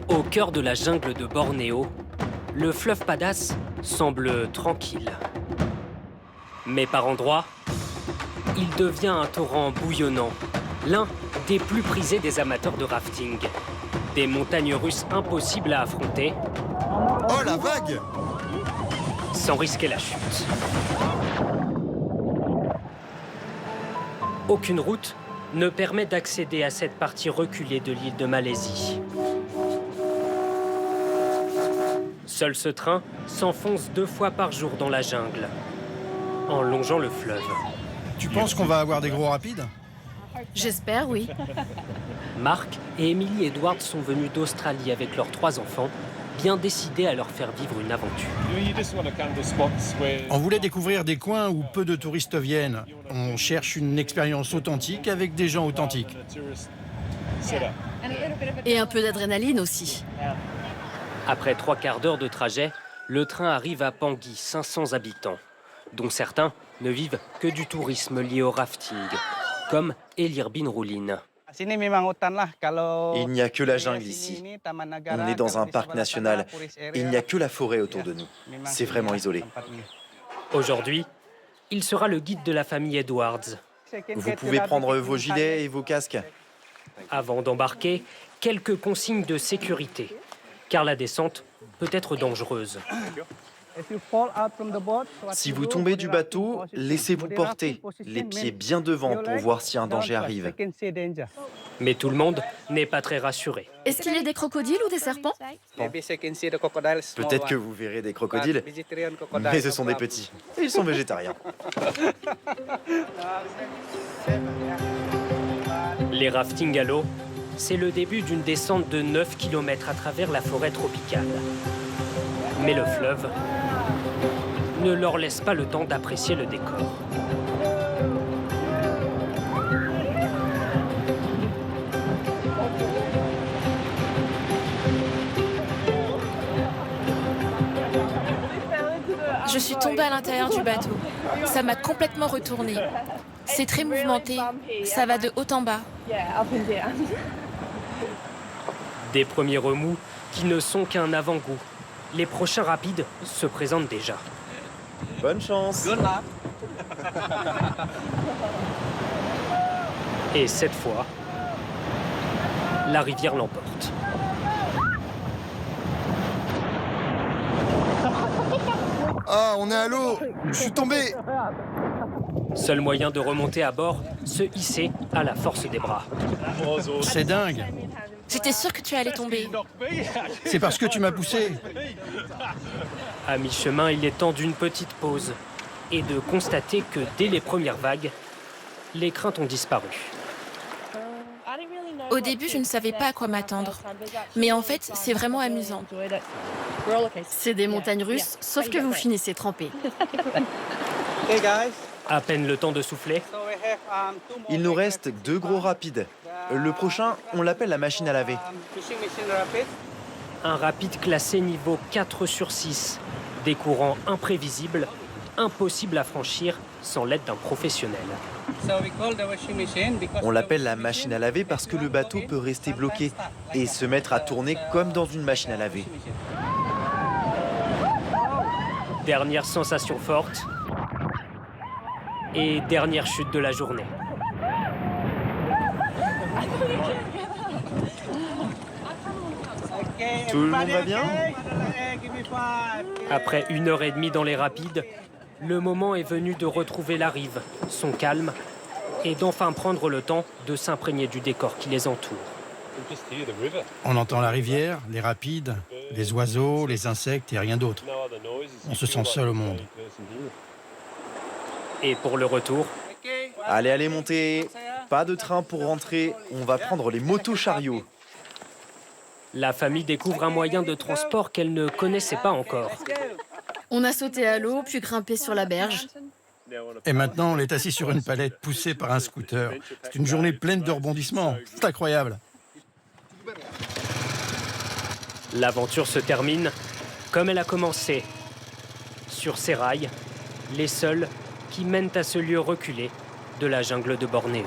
Au cœur de la jungle de Bornéo, le fleuve Padas semble tranquille. Mais par endroits, il devient un torrent bouillonnant, l'un des plus prisés des amateurs de rafting. Des montagnes russes impossibles à affronter. Oh la vague! Sans risquer la chute. Aucune route ne permet d'accéder à cette partie reculée de l'île de Malaisie. Seul ce train s'enfonce 2 fois par jour dans la jungle, en longeant le fleuve. Tu penses qu'on va avoir des gros rapides? J'espère, oui. Marc et Emily Edwards sont venus d'Australie avec leurs 3 enfants, bien décidés à leur faire vivre une aventure. On voulait découvrir des coins où peu de touristes viennent. On cherche une expérience authentique avec des gens authentiques. Et un peu d'adrénaline aussi. Après 3 quarts d'heure de trajet, le train arrive à Pangui, 500 habitants, dont certains ne vivent que du tourisme lié au rafting, comme Elir Bin Roulin. Il n'y a que la jungle ici. On est dans un parc national. Il n'y a que la forêt autour de nous. C'est vraiment isolé. Aujourd'hui, il sera le guide de la famille Edwards. Vous pouvez prendre vos gilets et vos casques. Avant d'embarquer, quelques consignes de sécurité, car la descente peut être dangereuse. Si vous tombez du bateau, laissez-vous porter, les pieds bien devant pour voir si un danger arrive. Mais tout le monde n'est pas très rassuré. Est-ce qu'il y a des crocodiles ou des serpents? Peut-être que vous verrez des crocodiles, mais ce sont des petits. Ils sont végétariens. Les raftings à l'eau, c'est le début d'une descente de 9 km à travers la forêt tropicale. Mais le fleuve ne leur laisse pas le temps d'apprécier le décor. Je suis tombée à l'intérieur du bateau. Ça m'a complètement retournée. C'est très mouvementé. Ça va de haut en bas. Des premiers remous qui ne sont qu'un avant-goût. Les prochains rapides se présentent déjà. Bonne chance. Et cette fois, la rivière l'emporte. Ah, on est à l'eau! Je suis tombé! Seul moyen de remonter à bord, se hisser à la force des bras. C'est dingue! J'étais sûre que tu allais tomber. C'est parce que tu m'as poussé. À mi-chemin, il est temps d'une petite pause et de constater que dès les premières vagues, les craintes ont disparu. Au début, je ne savais pas à quoi m'attendre. Mais en fait, c'est vraiment amusant. C'est des montagnes russes, sauf que vous finissez trempés. À peine le temps de souffler, Il nous reste 2 gros rapides. Le prochain, on l'appelle la machine à laver. un rapide classé niveau 4 sur 6. Des courants imprévisibles, impossibles à franchir sans l'aide d'un professionnel. On l'appelle la machine à laver parce que le bateau peut rester bloqué et se mettre à tourner comme dans une machine à laver. Dernière sensation forte et dernière chute de la journée. Tout le monde va bien? Après 1h30 dans les rapides, le moment est venu de retrouver la rive, son calme, et d'enfin prendre le temps de s'imprégner du décor qui les entoure. On entend la rivière, les rapides, les oiseaux, les insectes et rien d'autre. On se sent seul au monde. Et pour le retour, Allez, allez, montez. Pas de train pour rentrer. On va prendre les motos-chariots. la famille découvre un moyen de transport qu'elle ne connaissait pas encore. On a sauté à l'eau, puis grimpé sur la berge. Et maintenant, on est assis sur une palette poussée par un scooter. C'est une journée pleine de rebondissements. C'est incroyable. L'aventure se termine comme elle a commencé, sur ces rails, les seuls qui mènent à ce lieu reculé de la jungle de Bornéo.